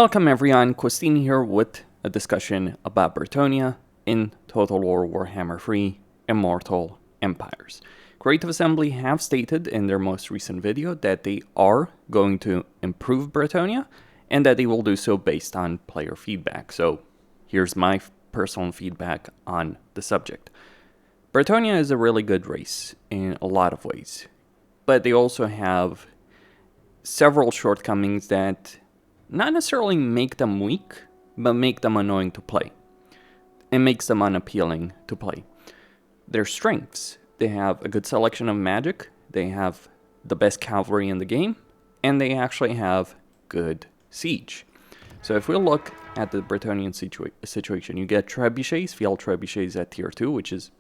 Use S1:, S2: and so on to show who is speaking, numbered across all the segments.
S1: Welcome everyone, Costine here with a discussion about Bretonnia in Total War Warhammer 3 Immortal Empires. Creative Assembly have stated in their most recent video that they are going to improve Bretonnia and that they will do so based on player feedback. So here's my personal feedback on the subject. Bretonnia is a really good race in a lot of ways, but they also have several shortcomings that not necessarily make them weak, but make them annoying to play. It makes them unappealing to play. Their strengths: they have a good selection of magic, they have the best cavalry in the game, and they actually have good siege. So if we look at the Bretonnian situation, you get trebuchets, field trebuchets at tier 2, which is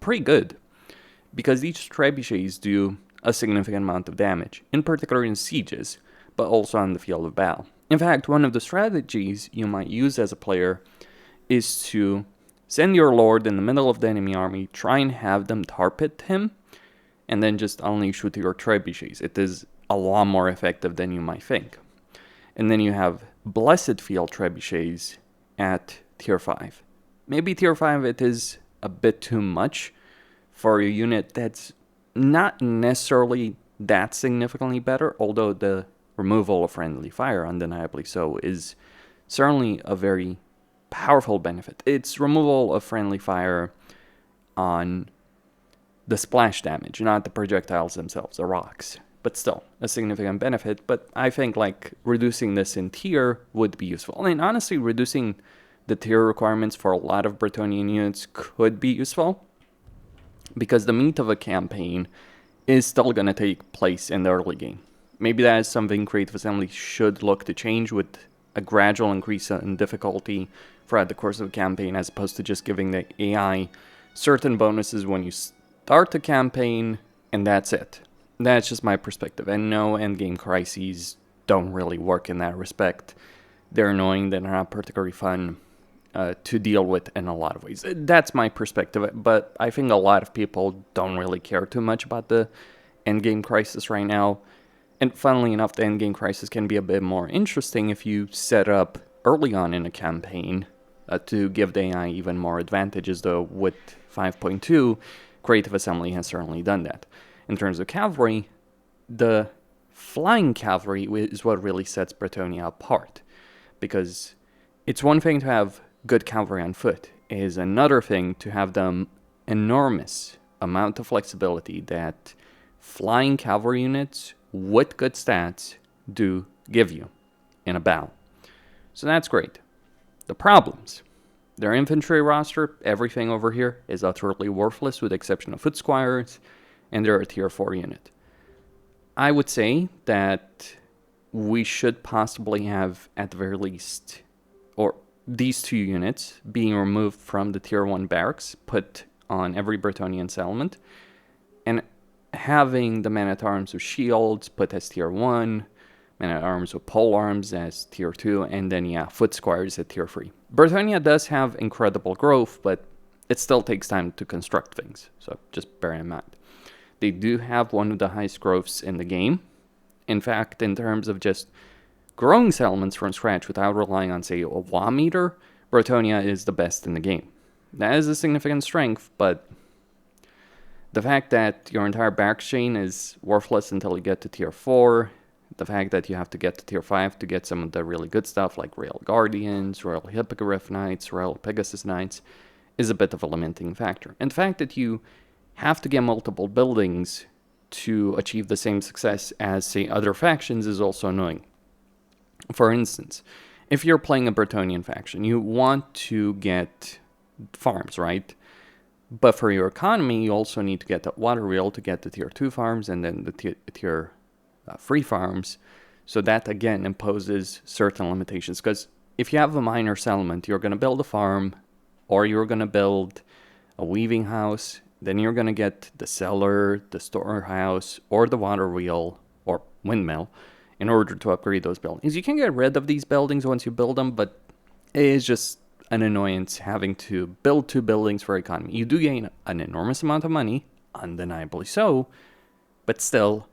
S1: pretty good, because each trebuchets do a significant amount of damage, in particular in sieges, but also on the field of battle. In fact, one of the strategies you might use as a player is to send your lord in the middle of the enemy army, try and have them target him, and then just unleash with your trebuchets. It is a lot more effective than you might think. And then you have blessed field trebuchets at tier 5. Maybe tier 5 it is a bit too much for a unit that's not necessarily that significantly better, although the removal of friendly fire, undeniably so, is certainly a very powerful benefit. It's removal of friendly fire on the splash damage, not the projectiles themselves, the rocks. But still, a significant benefit. But I think like reducing this in tier would be useful. And honestly, reducing the tier requirements for a lot of Bretonnian units could be useful, because the meat of a campaign is still going to take place in the early game. Maybe that is something Creative Assembly should look to change, with a gradual increase in difficulty throughout the course of the campaign, as opposed to just giving the AI certain bonuses when you start the campaign, and that's it. That's just my perspective, and no, endgame crises don't really work in that respect. They're annoying, they're not particularly fun to deal with in a lot of ways. That's my perspective, but I think a lot of people don't really care too much about the endgame crisis right now. And funnily enough, the endgame crisis can be a bit more interesting if you set up early on in a campaign to give the AI even more advantages, though with 5.2, Creative Assembly has certainly done that. In terms of cavalry, the flying cavalry is what really sets Bretonnia apart, because it's one thing to have good cavalry on foot, it is another thing to have the enormous amount of flexibility that flying cavalry units with good stats do give you in a battle. So that's great. The problems: their infantry roster, everything over here, is utterly worthless with the exception of foot squires, and they're a tier 4 unit. I would say that we should possibly have, at the very least, or these two units being removed from the tier 1 barracks, put on every Bretonnian settlement, and having the men-at-arms with shields put as tier 1, men-at-arms with polearms as tier 2, and then foot squires at tier 3. Bretonnia does have incredible growth, but it still takes time to construct things, so just bear in mind. They do have one of the highest growths in the game. In fact, in terms of just growing settlements from scratch without relying on, say, a WA meter, Bretonnia is the best in the game. That is a significant strength, but the fact that your entire barracks chain is worthless until you get to tier 4, the fact that you have to get to tier 5 to get some of the really good stuff like Royal Guardians, Royal Hippogriff Knights, Royal Pegasus Knights, is a bit of a limiting factor. And the fact that you have to get multiple buildings to achieve the same success as, say, other factions is also annoying. For instance, if you're playing a Bretonnian faction, you want to get farms, right? But for your economy, you also need to get the water wheel to get the tier 2 farms and then the tier 3 farms. So that, again, imposes certain limitations. Because if you have a minor settlement, you're going to build a farm, or you're going to build a weaving house, then you're going to get the cellar, the storehouse, or the water wheel, or windmill, in order to upgrade those buildings. You can get rid of these buildings once you build them, but it is just an annoyance having to build 2 buildings for economy. You do gain an enormous amount of money, undeniably so, but still,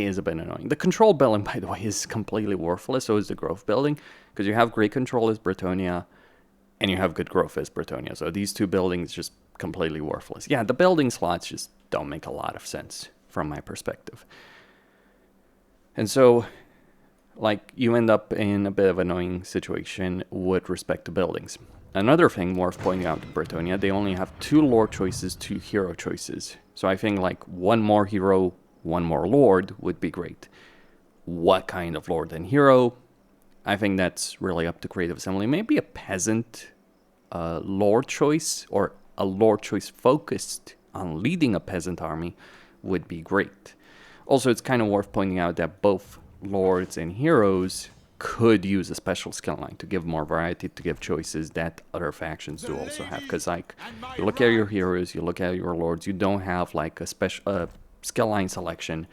S1: is a bit annoying. The control building, by the way, is completely worthless. So is the growth building, because you have great control as Bretonnia, and you have good growth as Bretonnia. So these two buildings just completely worthless. Yeah, the building slots just don't make a lot of sense from my perspective. And so, like, you end up in a bit of an annoying situation with respect to buildings. Another thing worth pointing out in Bretonnia, they only have 2 lord choices, 2 hero choices. So I think like 1 more hero, 1 more lord would be great. What kind of lord and hero? I think that's really up to Creative Assembly. Maybe a peasant lord choice, or a lord choice focused on leading a peasant army would be great. Also, it's kind of worth pointing out that both lords and heroes could use a special skill line to give more variety, to give choices that other factions do also have. Because, like, you look at your heroes, you look at your lords, you don't have like a special skill line selection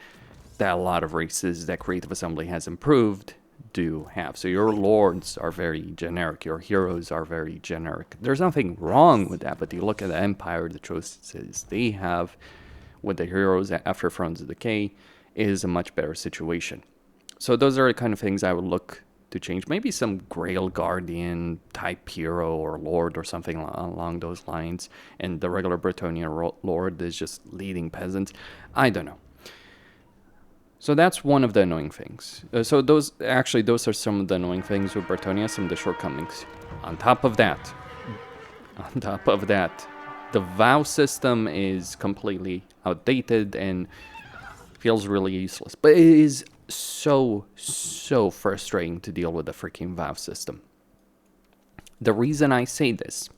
S1: that a lot of races that Creative Assembly has improved do have. So your lords are very generic, your heroes are very generic. There's nothing wrong with that, but you look at the Empire, the choices they have with the heroes after Thrones of Decay is a much better situation. So those are the kind of things I would look to change. Maybe some Grail Guardian type hero or lord or something along those lines. And the regular Bretonnia lord is just leading peasants. I don't know. So that's one of the annoying things. So those are some of the annoying things with Bretonnia, some of the shortcomings. On top of that, the vow system is completely outdated and feels really useless. But it is so frustrating to deal with the freaking vow system. The reason I say this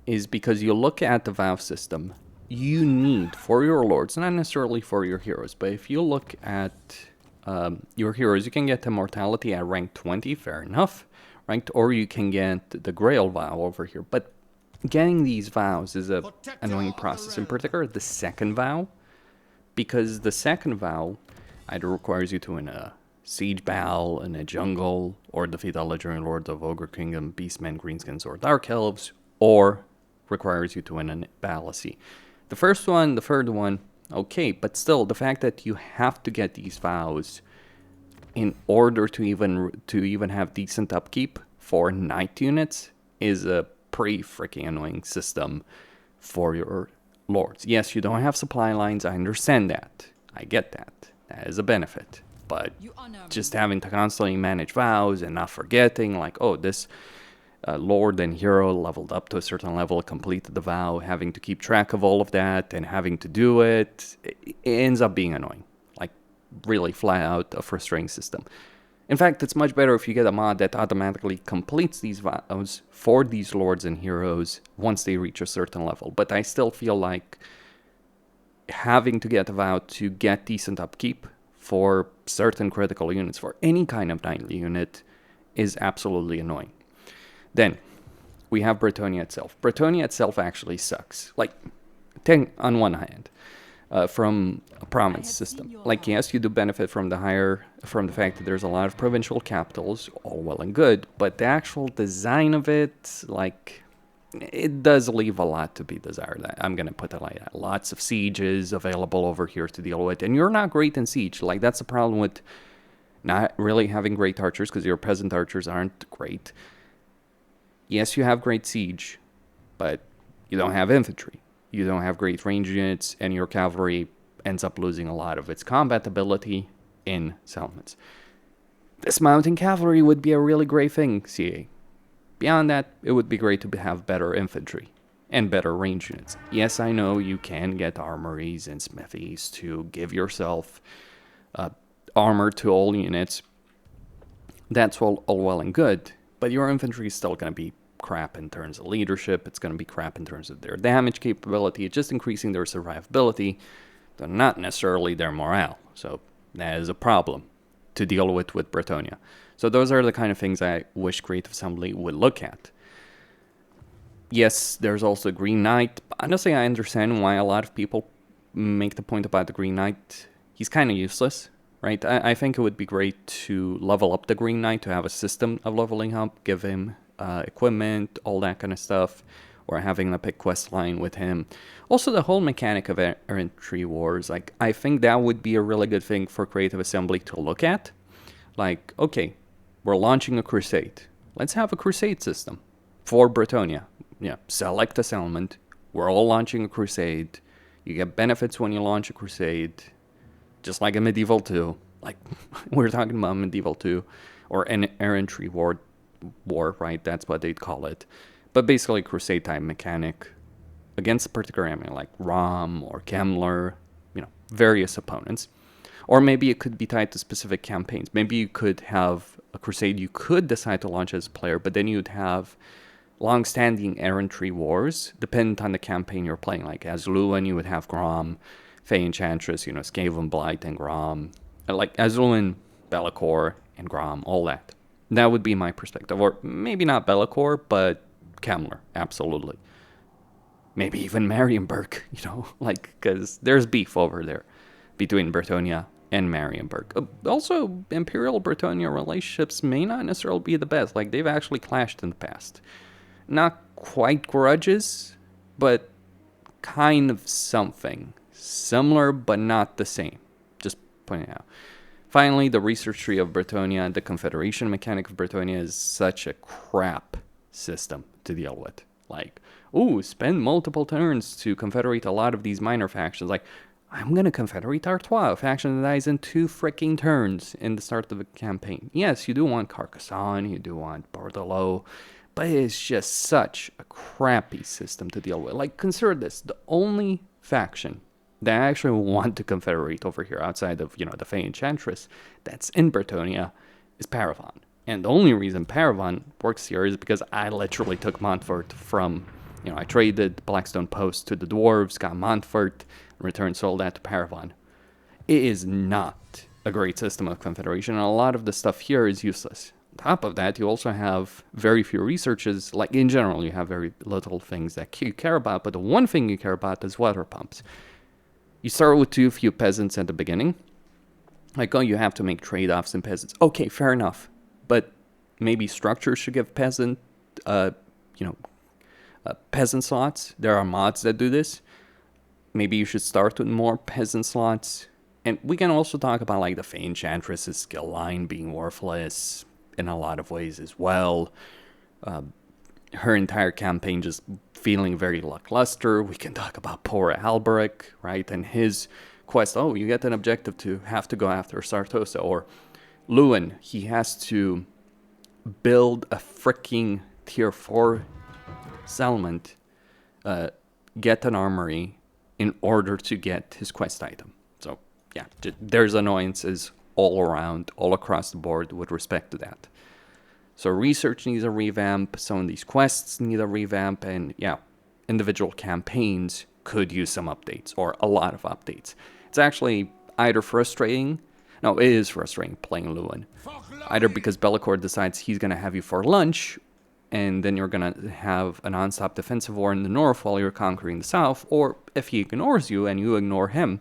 S1: is because you look at the vow system, you need for your lords, not necessarily for your heroes, but if you look at your heroes, you can get immortality at rank 20, fair enough, ranked, or you can get the Grail vow over here. But getting these vows is a annoying process, in particular the second vow, because the second vow either requires you to win a siege battle in a jungle, or defeat all legendary lords of Ogre Kingdom, Beastmen, Greenskins, or Dark Elves, or requires you to win a battle at sea. The first one, the third one, okay, but still, the fact that you have to get these vows in order to even have decent upkeep for knight units is a pretty freaking annoying system for your lords. Yes, you don't have supply lines, I understand that. I get that. That is a benefit. But just having to constantly manage vows and not forgetting, like, oh, this lord and hero leveled up to a certain level, completed the vow, having to keep track of all of that and having to do it, it ends up being annoying. Like, really flat out a frustrating system. In fact, it's much better if you get a mod that automatically completes these vows for these lords and heroes once they reach a certain level. But I still feel like having to get a vow to get decent upkeep for certain critical units, for any kind of knightly unit, is absolutely annoying. Then, we have Bretonnia itself. Bretonnia itself actually sucks. Like, on one hand, from a province system. Like, yes, you do benefit from the fact that there's a lot of provincial capitals, all well and good, but the actual design of it, like, it does leave a lot to be desired. I'm going to put it like that. Lots of sieges available over here to deal with, and you're not great in siege. Like, that's the problem with not really having great archers, because your peasant archers aren't great. Yes, you have great siege, but you don't have infantry. You don't have great range units, and your cavalry ends up losing a lot of its combat ability in settlements. Dismounting cavalry would be a really great thing, CA. Beyond that, it would be great to have better infantry and better range units. Yes, I know you can get armories and smithies to give yourself armor to all units. That's all well and good, but your infantry is still going to be crap in terms of leadership. It's going to be crap in terms of their damage capability. It's just increasing their survivability, but not necessarily their morale. So that is a problem to deal with Bretonnia. So those are the kind of things I wish Creative Assembly would look at. Yes, there's also Green Knight. Honestly, I understand why a lot of people make the point about the Green Knight. He's kind of useless, right? I think it would be great to level up the Green Knight, to have a system of leveling up, give him equipment, all that kind of stuff. or having a pick quest line with him. Also, the whole mechanic of errantry wars, like, I think that would be a really good thing for Creative Assembly to look at. Like, okay, we're launching a crusade. Let's have a crusade system for Bretonnia. Yeah, select a settlement. We're all launching a crusade. You get benefits when you launch a crusade, just like a Medieval 2. Like, we're talking about Medieval 2, or an errantry war, right? That's what they'd call it. But basically, crusade type mechanic against a particular enemy, like Rom or Kemmler, various opponents. Or maybe it could be tied to specific campaigns. Maybe you could have a crusade you could decide to launch as a player, but then you'd have long-standing errantry wars, dependent on the campaign you're playing. Like as Lewin, you would have Grom, Fey Enchantress, Skaven Blight and Grom. Like as Lewin, Be'lakor, and Grom, all that. That would be my perspective. Or maybe not Be'lakor, but Kemmler, absolutely. Maybe even Marienburg, because there's beef over there between Bretonnia and Marienburg. Also, Imperial Bretonnia relationships may not necessarily be the best. Like, they've actually clashed in the past. Not quite grudges, but kind of something. Similar, but not the same. Just pointing out. Finally, the research tree of Bretonnia, the Confederation mechanic of Bretonnia is such a crap system to deal with. Like, spend multiple turns to confederate a lot of these minor factions. Like, I'm going to confederate Artois, a faction that dies in 2 freaking turns in the start of the campaign. Yes, you do want Carcassonne, you do want Bordelot, but it's just such a crappy system to deal with. Like, consider this, the only faction that I actually want to confederate over here outside of, the Fey Enchantress that's in Bretonnia is Paravan. And the only reason Paravan works here is because I literally took Montfort from, I traded Blackstone Post to the Dwarves, got Montfort, and returned sold that to Paravan. It is not a great system of confederation, and a lot of the stuff here is useless. On top of that, you also have very few researches. Like, in general, you have very little things that you care about, but the one thing you care about is water pumps. You start with too few peasants at the beginning. Like, you have to make trade-offs in peasants. Okay, fair enough. But maybe structures should give peasant slots. There are mods that do this. Maybe you should start with more peasant slots. And we can also talk about, like, the Fey Enchantress's skill line being worthless in a lot of ways as well. Her entire campaign just feeling very lackluster. We can talk about poor Alberic, right? And his quest, you get an objective to have to go after Sartosa. Or Lewin, he has to build a freaking tier 4 settlement, get an armory in order to get his quest item. So, yeah, there's annoyances all around, all across the board with respect to that. So research needs a revamp, some of these quests need a revamp, and yeah, individual campaigns could use some updates, or a lot of updates. It's actually either frustrating. No, it is frustrating playing Lewin. Either because Be'lakor decides he's going to have you for lunch, and then you're going to have a non-stop defensive war in the north while you're conquering the south, or if he ignores you and you ignore him,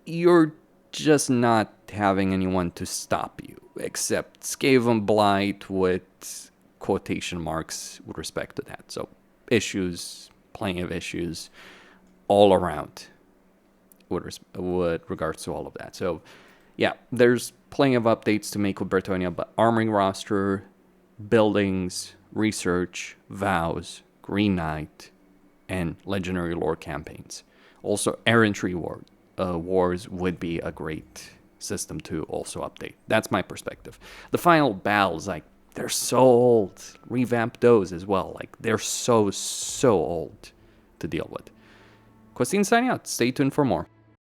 S1: you're just not having anyone to stop you, except Skaven Blight with quotation marks with respect to that. So issues, plenty of issues all around with regards to all of that. So yeah, there's plenty of updates to make with Bretonnia, but armoring roster, buildings, research, vows, Green Knight, and legendary lore campaigns. Also, errantry wars would be a great system to also update. That's my perspective. The final battles, like, they're so old. Revamp those as well. Like, they're so old to deal with. Christine signing out. Stay tuned for more.